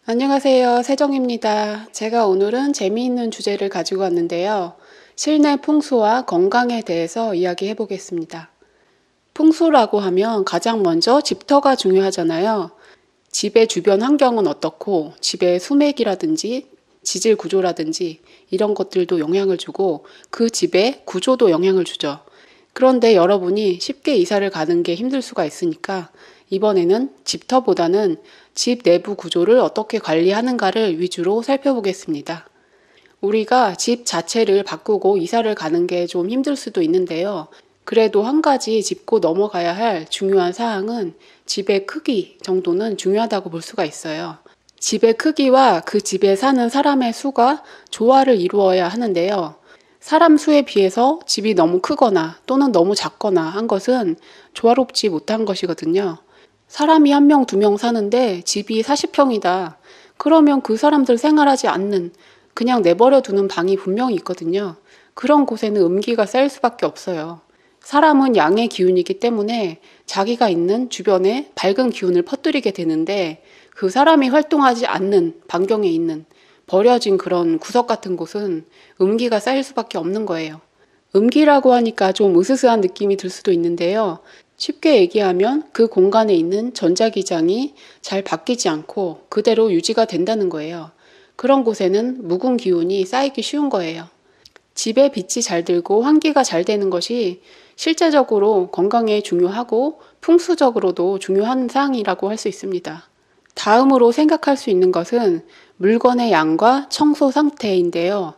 안녕하세요. 세정입니다. 제가 오늘은 재미있는 주제를 가지고 왔는데요. 실내 풍수와 건강에 대해서 이야기해 보겠습니다. 풍수라고 하면 가장 먼저 집터가 중요하잖아요. 집의 주변 환경은 어떻고, 집의 수맥이라든지 지질 구조라든지 이런 것들도 영향을 주고 그 집의 구조도 영향을 주죠. 그런데 여러분이 쉽게 이사를 가는 게 힘들 수가 있으니까 이번에는 집터보다는 집 내부 구조를 어떻게 관리하는가를 위주로 살펴보겠습니다. 우리가 집 자체를 바꾸고 이사를 가는 게 좀 힘들 수도 있는데요. 그래도 한 가지 짚고 넘어가야 할 중요한 사항은 집의 크기 정도는 중요하다고 볼 수가 있어요. 집의 크기와 그 집에 사는 사람의 수가 조화를 이루어야 하는데요. 사람 수에 비해서 집이 너무 크거나 또는 너무 작거나 한 것은 조화롭지 못한 것이거든요. 사람이 한 명, 두 명 사는데 집이 40평이다. 그러면 그 사람들 생활하지 않는, 그냥 내버려 두는 방이 분명히 있거든요. 그런 곳에는 음기가 쌓일 수밖에 없어요. 사람은 양의 기운이기 때문에 자기가 있는 주변에 밝은 기운을 퍼뜨리게 되는데 그 사람이 활동하지 않는 반경에 있는 버려진 그런 구석 같은 곳은 음기가 쌓일 수밖에 없는 거예요. 음기라고 하니까 좀 으스스한 느낌이 들 수도 있는데요. 쉽게 얘기하면 그 공간에 있는 전자기장이 잘 바뀌지 않고 그대로 유지가 된다는 거예요. 그런 곳에는 묵은 기운이 쌓이기 쉬운 거예요. 집에 빛이 잘 들고 환기가 잘 되는 것이 실제적으로 건강에 중요하고 풍수적으로도 중요한 사항이라고 할 수 있습니다. 다음으로 생각할 수 있는 것은 물건의 양과 청소 상태인데요.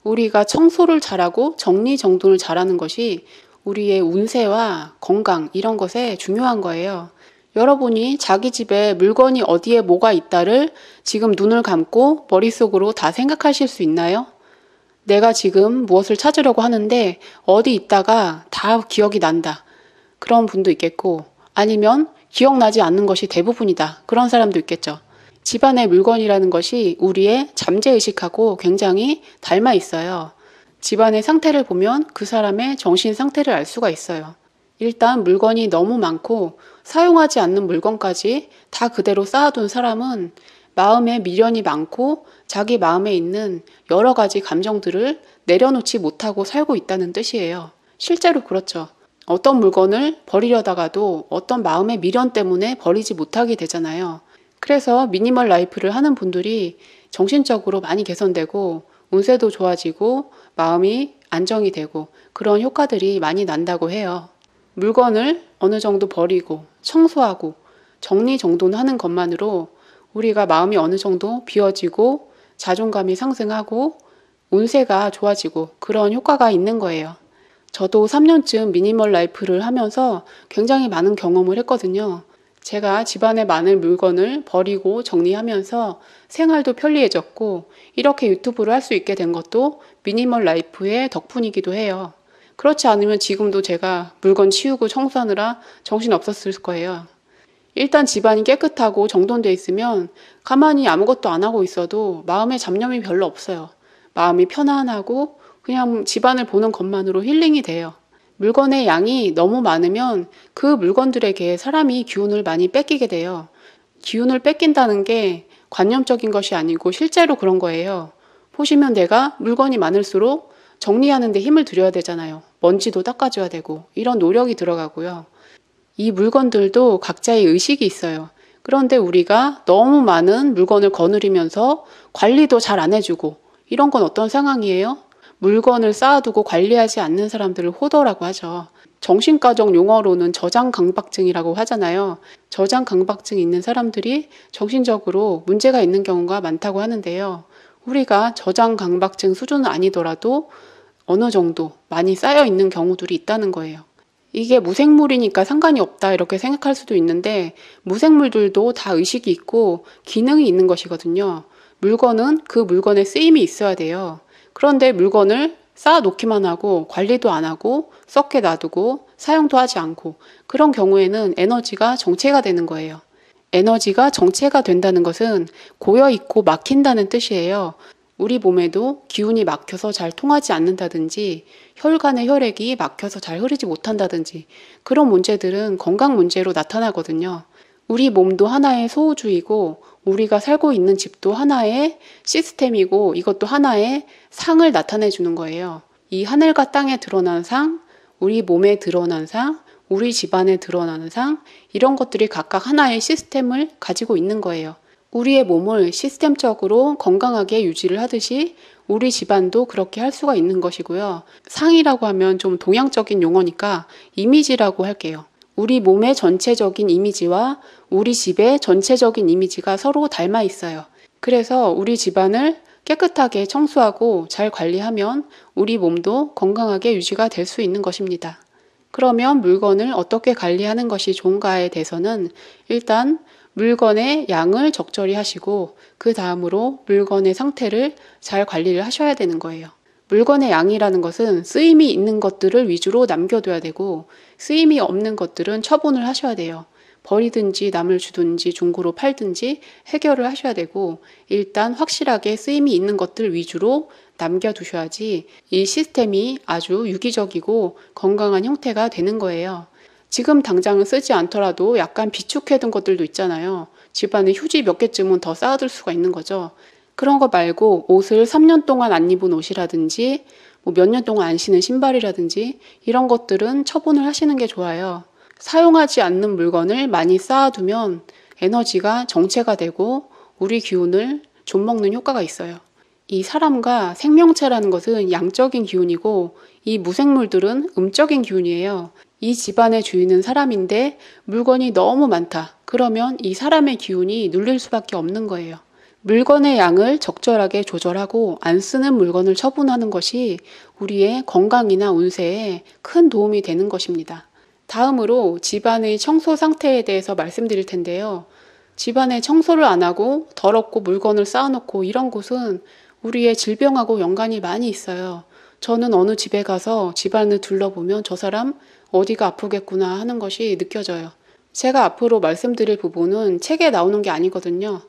우리가 청소를 잘하고 정리정돈을 잘하는 것이 우리의 운세와 건강 이런 것에 중요한 거예요. 여러분이 자기 집에 물건이 어디에 뭐가 있다를 지금 눈을 감고 머릿속으로 다 생각하실 수 있나요? 내가 지금 무엇을 찾으려고 하는데 어디 있다가 다 기억이 난다. 그런 분도 있겠고 아니면 기억나지 않는 것이 대부분이다. 그런 사람도 있겠죠. 집안의 물건이라는 것이 우리의 잠재의식하고 굉장히 닮아 있어요. 집안의 상태를 보면 그 사람의 정신 상태를 알 수가 있어요. 일단 물건이 너무 많고 사용하지 않는 물건까지 다 그대로 쌓아둔 사람은 마음에 미련이 많고 자기 마음에 있는 여러 가지 감정들을 내려놓지 못하고 살고 있다는 뜻이에요. 실제로 그렇죠. 어떤 물건을 버리려다가도 어떤 마음의 미련 때문에 버리지 못하게 되잖아요. 그래서 미니멀 라이프를 하는 분들이 정신적으로 많이 개선되고 운세도 좋아지고 마음이 안정이 되고 그런 효과들이 많이 난다고 해요. 물건을 어느 정도 버리고 청소하고 정리정돈하는 것만으로 우리가 마음이 어느 정도 비워지고 자존감이 상승하고 운세가 좋아지고 그런 효과가 있는 거예요. 저도 3년쯤 미니멀 라이프를 하면서 굉장히 많은 경험을 했거든요. 제가 집안에 많은 물건을 버리고 정리하면서 생활도 편리해졌고 이렇게 유튜브를 할 수 있게 된 것도 미니멀 라이프의 덕분이기도 해요. 그렇지 않으면 지금도 제가 물건 치우고 청소하느라 정신 없었을 거예요. 일단 집안이 깨끗하고 정돈돼 있으면 가만히 아무것도 안 하고 있어도 마음에 잡념이 별로 없어요. 마음이 편안하고 그냥 집안을 보는 것만으로 힐링이 돼요. 물건의 양이 너무 많으면 그 물건들에게 사람이 기운을 많이 뺏기게 돼요. 기운을 뺏긴다는 게 관념적인 것이 아니고 실제로 그런 거예요. 보시면 내가 물건이 많을수록 정리하는 데 힘을 들여야 되잖아요. 먼지도 닦아줘야 되고 이런 노력이 들어가고요. 이 물건들도 각자의 의식이 있어요. 그런데 우리가 너무 많은 물건을 거느리면서 관리도 잘 안 해주고 이런 건 어떤 상황이에요? 물건을 쌓아두고 관리하지 않는 사람들을 호더라고 하죠. 정신과적 용어로는 저장강박증이라고 하잖아요. 저장강박증이 있는 사람들이 정신적으로 문제가 있는 경우가 많다고 하는데요. 우리가 저장강박증 수준은 아니더라도 어느 정도 많이 쌓여 있는 경우들이 있다는 거예요. 이게 무생물이니까 상관이 없다 이렇게 생각할 수도 있는데 무생물들도 다 의식이 있고 기능이 있는 것이거든요. 물건은 그 물건의 쓰임이 있어야 돼요. 그런데 물건을 쌓아놓기만 하고 관리도 안 하고 썩게 놔두고 사용도 하지 않고 그런 경우에는 에너지가 정체가 되는 거예요. 에너지가 정체가 된다는 것은 고여있고 막힌다는 뜻이에요. 우리 몸에도 기운이 막혀서 잘 통하지 않는다든지 혈관의 혈액이 막혀서 잘 흐르지 못한다든지 그런 문제들은 건강 문제로 나타나거든요. 우리 몸도 하나의 소우주이고 우리가 살고 있는 집도 하나의 시스템이고 이것도 하나의 상을 나타내 주는 거예요. 이 하늘과 땅에 드러난 상, 우리 몸에 드러난 상, 우리 집안에 드러나는 상, 이런 것들이 각각 하나의 시스템을 가지고 있는 거예요. 우리의 몸을 시스템적으로 건강하게 유지를 하듯이 우리 집안도 그렇게 할 수가 있는 것이고요. 상이라고 하면 좀 동양적인 용어니까 이미지라고 할게요. 우리 몸의 전체적인 이미지와 우리 집의 전체적인 이미지가 서로 닮아 있어요. 그래서 우리 집안을 깨끗하게 청소하고 잘 관리하면 우리 몸도 건강하게 유지가 될 수 있는 것입니다. 그러면 물건을 어떻게 관리하는 것이 좋은가에 대해서는 일단 물건의 양을 적절히 하시고 그 다음으로 물건의 상태를 잘 관리를 하셔야 되는 거예요. 물건의 양이라는 것은 쓰임이 있는 것들을 위주로 남겨둬야 되고 쓰임이 없는 것들은 처분을 하셔야 돼요. 버리든지 남을 주든지 중고로 팔든지 해결을 하셔야 되고 일단 확실하게 쓰임이 있는 것들 위주로 남겨두셔야지 이 시스템이 아주 유기적이고 건강한 형태가 되는 거예요. 지금 당장은 쓰지 않더라도 약간 비축해둔 것들도 있잖아요. 집안에 휴지 몇 개쯤은 더 쌓아둘 수가 있는 거죠. 그런 거 말고 옷을 3년 동안 안 입은 옷이라든지 뭐 몇 년 동안 안 신은 신발이라든지 이런 것들은 처분을 하시는 게 좋아요. 사용하지 않는 물건을 많이 쌓아두면 에너지가 정체가 되고 우리 기운을 좀먹는 효과가 있어요. 이 사람과 생명체라는 것은 양적인 기운이고 이 무생물들은 음적인 기운이에요. 이 집안의 주인은 사람인데 물건이 너무 많다. 그러면 이 사람의 기운이 눌릴 수밖에 없는 거예요. 물건의 양을 적절하게 조절하고 안 쓰는 물건을 처분하는 것이 우리의 건강이나 운세에 큰 도움이 되는 것입니다. 다음으로 집안의 청소 상태에 대해서 말씀드릴 텐데요. 집안에 청소를 안 하고 더럽고 물건을 쌓아놓고 이런 곳은 우리의 질병하고 연관이 많이 있어요. 저는 어느 집에 가서 집안을 둘러보면 저 사람 어디가 아프겠구나 하는 것이 느껴져요. 제가 앞으로 말씀드릴 부분은 책에 나오는 게 아니거든요.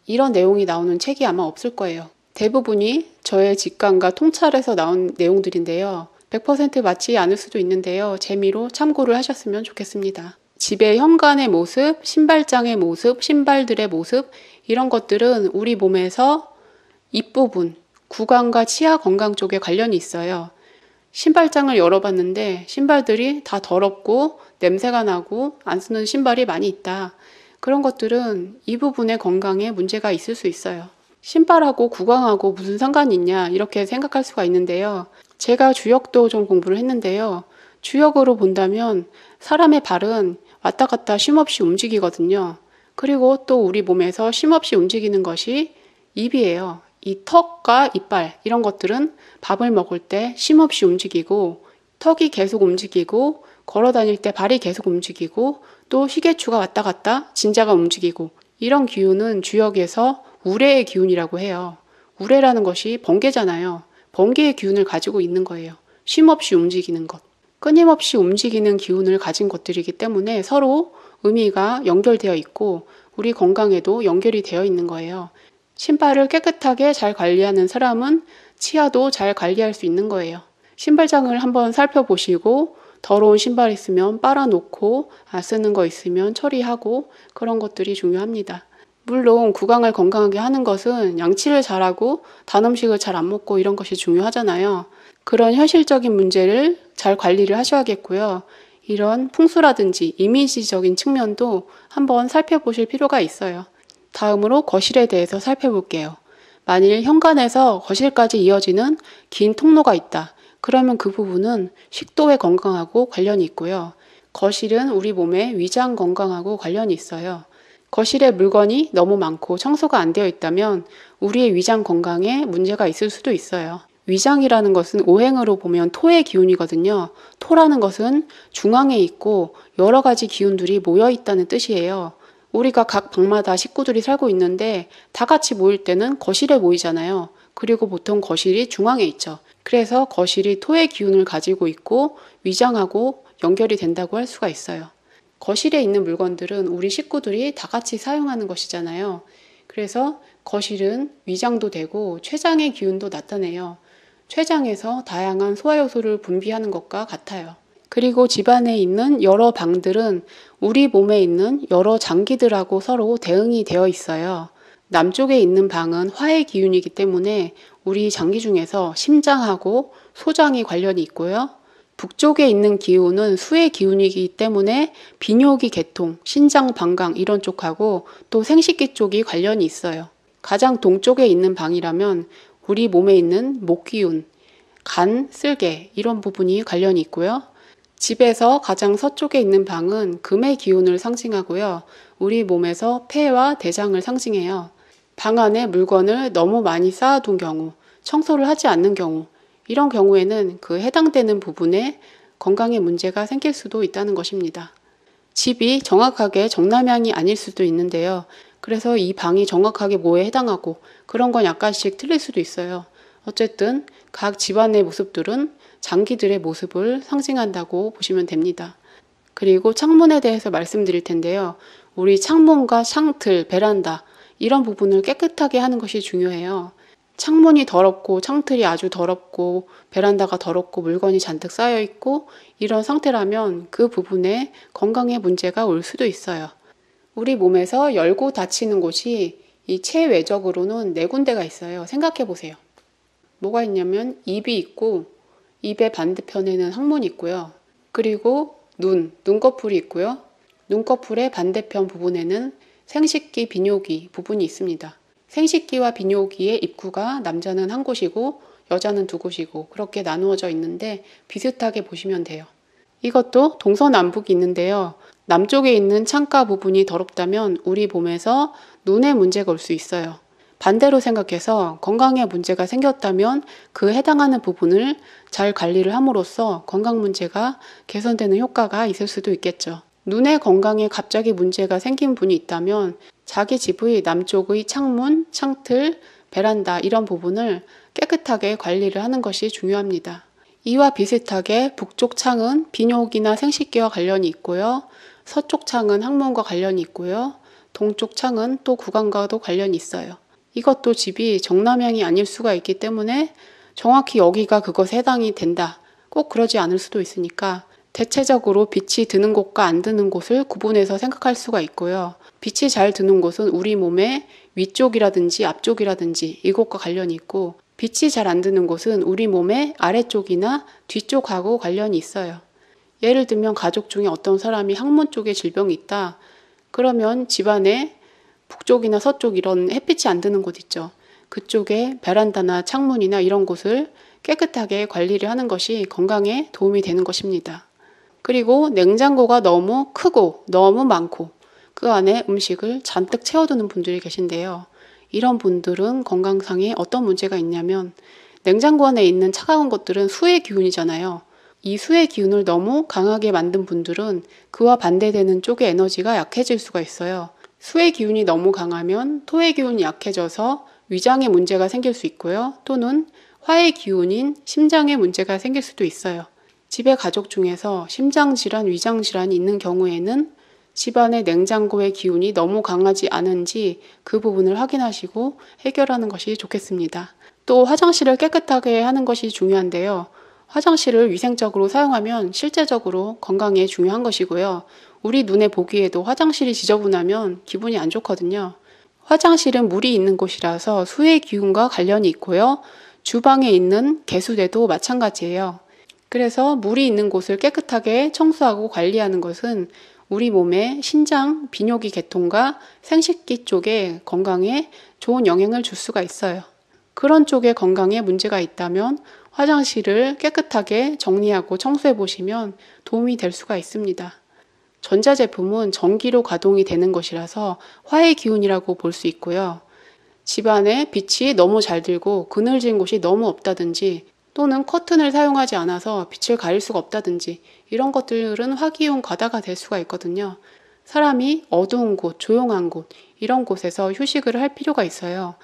이런 내용이 나오는 책이 아마 없을 거예요. 대부분이 저의 직감과 통찰에서 나온 내용들인데요. 100% 맞지 않을 수도 있는데요. 재미로 참고를 하셨으면 좋겠습니다. 집의 현관의 모습, 신발장의 모습, 신발들의 모습 이런 것들은 우리 몸에서 입부분, 구강과 치아 건강 쪽에 관련이 있어요. 신발장을 열어봤는데 신발들이 다 더럽고 냄새가 나고 안 쓰는 신발이 많이 있다. 그런 것들은 이 부분의 건강에 문제가 있을 수 있어요. 신발하고 구강하고 무슨 상관이 있냐 이렇게 생각할 수가 있는데요. 제가 주역도 좀 공부를 했는데요. 주역으로 본다면 사람의 발은 왔다 갔다 쉼없이 움직이거든요. 그리고 또 우리 몸에서 쉼없이 움직이는 것이 입이에요. 이 턱과 이빨 이런 것들은 밥을 먹을 때 쉼없이 움직이고 턱이 계속 움직이고 걸어 다닐 때 발이 계속 움직이고 또 희계추가 왔다 갔다 진자가 움직이고 이런 기운은 주역에서 우레의 기운이라고 해요. 우레라는 것이 번개잖아요. 번개의 기운을 가지고 있는 거예요. 쉼없이 움직이는 것. 끊임없이 움직이는 기운을 가진 것들이기 때문에 서로 의미가 연결되어 있고 우리 건강에도 연결이 되어 있는 거예요. 신발을 깨끗하게 잘 관리하는 사람은 치아도 잘 관리할 수 있는 거예요. 신발장을 한번 살펴보시고 더러운 신발 있으면 빨아놓고 안 쓰는 거 있으면 처리하고 그런 것들이 중요합니다. 물론 구강을 건강하게 하는 것은 양치를 잘하고 단 음식을 잘 안 먹고 이런 것이 중요하잖아요. 그런 현실적인 문제를 잘 관리를 하셔야겠고요. 이런 풍수라든지 이미지적인 측면도 한번 살펴보실 필요가 있어요. 다음으로 거실에 대해서 살펴볼게요. 만일 현관에서 거실까지 이어지는 긴 통로가 있다. 그러면 그 부분은 식도의 건강하고 관련이 있고요. 거실은 우리 몸의 위장 건강하고 관련이 있어요. 거실에 물건이 너무 많고 청소가 안 되어 있다면 우리의 위장 건강에 문제가 있을 수도 있어요. 위장이라는 것은 오행으로 보면 토의 기운이거든요. 토라는 것은 중앙에 있고 여러 가지 기운들이 모여 있다는 뜻이에요. 우리가 각 방마다 식구들이 살고 있는데 다 같이 모일 때는 거실에 모이잖아요. 그리고 보통 거실이 중앙에 있죠. 그래서 거실이 토의 기운을 가지고 있고 위장하고 연결이 된다고 할 수가 있어요. 거실에 있는 물건들은 우리 식구들이 다 같이 사용하는 것이잖아요. 그래서 거실은 위장도 되고 췌장의 기운도 나타내요. 췌장에서 다양한 소화효소를 분비하는 것과 같아요. 그리고 집안에 있는 여러 방들은 우리 몸에 있는 여러 장기들하고 서로 대응이 되어 있어요. 남쪽에 있는 방은 화의 기운이기 때문에 우리 장기 중에서 심장하고 소장이 관련이 있고요. 북쪽에 있는 기운은 수의 기운이기 때문에 비뇨기 계통, 신장 방광 이런 쪽하고 또 생식기 쪽이 관련이 있어요. 가장 동쪽에 있는 방이라면 우리 몸에 있는 목 기운, 간, 쓸개 이런 부분이 관련이 있고요. 집에서 가장 서쪽에 있는 방은 금의 기운을 상징하고요. 우리 몸에서 폐와 대장을 상징해요. 방 안에 물건을 너무 많이 쌓아둔 경우, 청소를 하지 않는 경우, 이런 경우에는 그 해당되는 부분에 건강에 문제가 생길 수도 있다는 것입니다. 집이 정확하게 정남향이 아닐 수도 있는데요. 그래서 이 방이 정확하게 뭐에 해당하고 그런 건 약간씩 틀릴 수도 있어요. 어쨌든 각 집안의 모습들은 장기들의 모습을 상징한다고 보시면 됩니다. 그리고 창문에 대해서 말씀드릴 텐데요. 우리 창문과 창틀, 베란다 이런 부분을 깨끗하게 하는 것이 중요해요. 창문이 더럽고 창틀이 아주 더럽고 베란다가 더럽고 물건이 잔뜩 쌓여 있고 이런 상태라면 그 부분에 건강에 문제가 올 수도 있어요. 우리 몸에서 열고 닫히는 곳이 이 체외적으로는 4군데가 있어요. 생각해 보세요. 뭐가 있냐면 입이 있고 입의 반대편에는 항문이 있고요. 그리고 눈꺼풀이 있고요. 눈꺼풀의 반대편 부분에는 생식기, 비뇨기 부분이 있습니다. 생식기와 비뇨기의 입구가 남자는 한 곳이고 여자는 두 곳이고 그렇게 나누어져 있는데 비슷하게 보시면 돼요. 이것도 동서남북이 있는데요. 남쪽에 있는 창가 부분이 더럽다면 우리 몸에서 눈에 문제가 올 수 있어요. 반대로 생각해서 건강에 문제가 생겼다면 그 해당하는 부분을 잘 관리를 함으로써 건강 문제가 개선되는 효과가 있을 수도 있겠죠. 눈의 건강에 갑자기 문제가 생긴 분이 있다면 자기 집의 남쪽의 창문, 창틀, 베란다 이런 부분을 깨끗하게 관리를 하는 것이 중요합니다. 이와 비슷하게 북쪽 창은 비뇨기나 생식기와 관련이 있고요. 서쪽 창은 항문과 관련이 있고요. 동쪽 창은 또 구강과도 관련이 있어요. 이것도 집이 정남향이 아닐 수가 있기 때문에 정확히 여기가 그것에 해당이 된다. 꼭 그러지 않을 수도 있으니까 대체적으로 빛이 드는 곳과 안 드는 곳을 구분해서 생각할 수가 있고요. 빛이 잘 드는 곳은 우리 몸의 위쪽이라든지 앞쪽이라든지 이곳과 관련이 있고 빛이 잘 안 드는 곳은 우리 몸의 아래쪽이나 뒤쪽하고 관련이 있어요. 예를 들면 가족 중에 어떤 사람이 항문 쪽에 질병이 있다. 그러면 집안에 북쪽이나 서쪽 이런 햇빛이 안 드는 곳 있죠. 그쪽에 베란다나 창문이나 이런 곳을 깨끗하게 관리를 하는 것이 건강에 도움이 되는 것입니다. 그리고 냉장고가 너무 크고 너무 많고 그 안에 음식을 잔뜩 채워두는 분들이 계신데요. 이런 분들은 건강상에 어떤 문제가 있냐면 냉장고 안에 있는 차가운 것들은 수의 기운이잖아요. 이 수의 기운을 너무 강하게 만든 분들은 그와 반대되는 쪽의 에너지가 약해질 수가 있어요. 수의 기운이 너무 강하면 토의 기운이 약해져서 위장에 문제가 생길 수 있고요. 또는 화의 기운인 심장에 문제가 생길 수도 있어요. 집의 가족 중에서 심장질환, 위장질환이 있는 경우에는 집안의 냉장고의 기운이 너무 강하지 않은지 그 부분을 확인하시고 해결하는 것이 좋겠습니다. 또 화장실을 깨끗하게 하는 것이 중요한데요. 화장실을 위생적으로 사용하면 실제적으로 건강에 중요한 것이고요. 우리 눈에 보기에도 화장실이 지저분하면 기분이 안 좋거든요. 화장실은 물이 있는 곳이라서 수의 기운과 관련이 있고요. 주방에 있는 개수대도 마찬가지예요. 그래서 물이 있는 곳을 깨끗하게 청소하고 관리하는 것은 우리 몸의 신장, 비뇨기 계통과 생식기 쪽에 건강에 좋은 영향을 줄 수가 있어요. 그런 쪽에 건강에 문제가 있다면 화장실을 깨끗하게 정리하고 청소해 보시면 도움이 될 수가 있습니다. 전자제품은 전기로 가동이 되는 것이라서 화의 기운이라고 볼 수 있고요. 집안에 빛이 너무 잘 들고 그늘진 곳이 너무 없다든지 또는 커튼을 사용하지 않아서 빛을 가릴 수가 없다든지 이런 것들은 화기운 과다가 될 수가 있거든요. 사람이 어두운 곳, 조용한 곳 이런 곳에서 휴식을 할 필요가 있어요.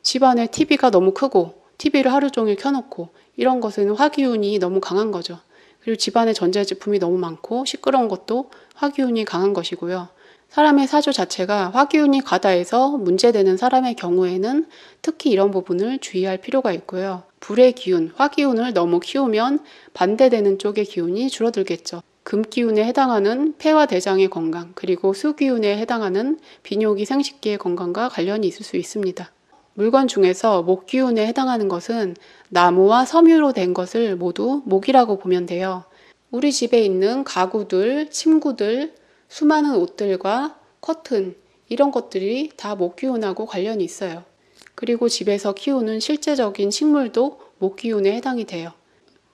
집안에 TV가 너무 크고 TV를 하루 종일 켜놓고 이런 것은 화기운이 너무 강한 거죠. 그리고 집안에 전자제품이 너무 많고 시끄러운 것도 화기운이 강한 것이고요. 사람의 사주 자체가 화기운이 과다해서 문제되는 사람의 경우에는 특히 이런 부분을 주의할 필요가 있고요. 불의 기운, 화기운을 너무 키우면 반대되는 쪽의 기운이 줄어들겠죠. 금기운에 해당하는 폐와 대장의 건강, 그리고 수기운에 해당하는 비뇨기 생식기의 건강과 관련이 있을 수 있습니다. 물건 중에서 목기운에 해당하는 것은 나무와 섬유로 된 것을 모두 목이라고 보면 돼요. 우리 집에 있는 가구들, 침구들, 수많은 옷들과 커튼, 이런 것들이 다 목기운하고 관련이 있어요. 그리고 집에서 키우는 실제적인 식물도 목기운에 해당이 돼요.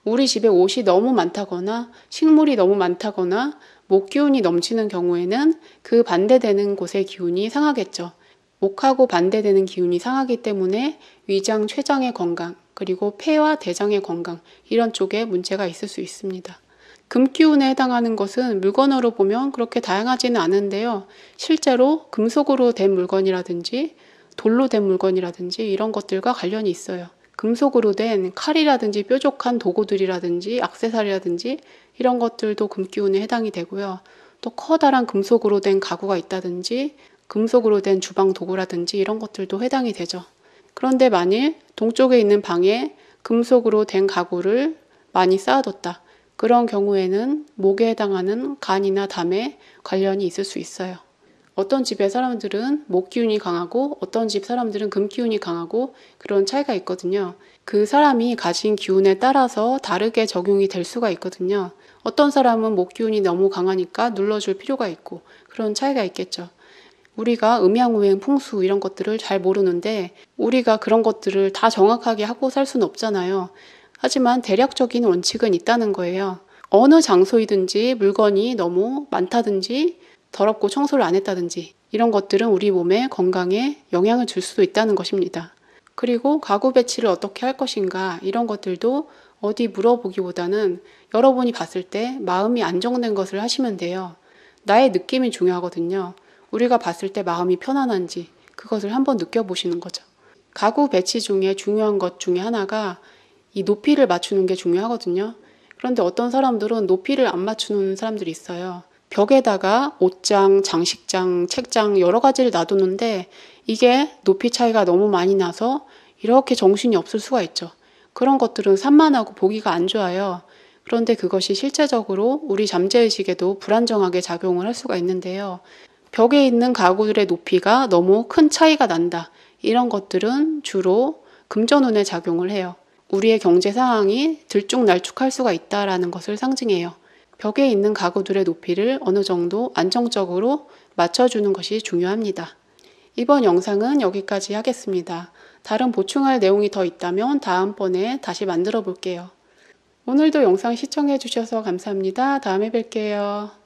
우리 집에 옷이 너무 많다거나 식물이 너무 많다거나 목기운이 넘치는 경우에는 그 반대되는 곳의 기운이 상하겠죠. 목하고 반대되는 기운이 상하기 때문에 위장, 췌장의 건강, 그리고 폐와 대장의 건강, 이런 쪽에 문제가 있을 수 있습니다. 금기운에 해당하는 것은 물건으로 보면 그렇게 다양하지는 않은데요. 실제로 금속으로 된 물건이라든지 돌로 된 물건이라든지 이런 것들과 관련이 있어요. 금속으로 된 칼이라든지 뾰족한 도구들이라든지 액세서리라든지 이런 것들도 금기운에 해당이 되고요. 또 커다란 금속으로 된 가구가 있다든지 금속으로 된 주방 도구라든지 이런 것들도 해당이 되죠. 그런데 만일 동쪽에 있는 방에 금속으로 된 가구를 많이 쌓아뒀다. 그런 경우에는 목에 해당하는 간이나 담에 관련이 있을 수 있어요. 어떤 집의 사람들은 목기운이 강하고 어떤 집 사람들은 금기운이 강하고 그런 차이가 있거든요. 그 사람이 가진 기운에 따라서 다르게 적용이 될 수가 있거든요. 어떤 사람은 목기운이 너무 강하니까 눌러줄 필요가 있고 그런 차이가 있겠죠. 우리가 음양우행 풍수 이런 것들을 잘 모르는데 우리가 그런 것들을 다 정확하게 하고 살 수는 없잖아요. 하지만 대략적인 원칙은 있다는 거예요. 어느 장소이든지 물건이 너무 많다든지 더럽고 청소를 안 했다든지 이런 것들은 우리 몸의 건강에 영향을 줄 수도 있다는 것입니다. 그리고 가구 배치를 어떻게 할 것인가 이런 것들도 어디 물어보기보다는 여러분이 봤을 때 마음이 안정된 것을 하시면 돼요. 나의 느낌이 중요하거든요. 우리가 봤을 때 마음이 편안한지 그것을 한번 느껴보시는 거죠. 가구 배치 중에 중요한 것 중에 하나가 이 높이를 맞추는 게 중요하거든요. 그런데 어떤 사람들은 높이를 안 맞추는 사람들이 있어요. 벽에다가 옷장, 장식장, 책장 여러 가지를 놔두는데 이게 높이 차이가 너무 많이 나서 이렇게 정신이 없을 수가 있죠. 그런 것들은 산만하고 보기가 안 좋아요. 그런데 그것이 실제적으로 우리 잠재의식에도 불안정하게 작용을 할 수가 있는데요. 벽에 있는 가구들의 높이가 너무 큰 차이가 난다. 이런 것들은 주로 금전운에 작용을 해요. 우리의 경제 상황이 들쭉날쭉할 수가 있다는 것을 상징해요. 벽에 있는 가구들의 높이를 어느 정도 안정적으로 맞춰주는 것이 중요합니다. 이번 영상은 여기까지 하겠습니다. 다른 보충할 내용이 더 있다면 다음번에 다시 만들어 볼게요. 오늘도 영상 시청해 주셔서 감사합니다. 다음에 뵐게요.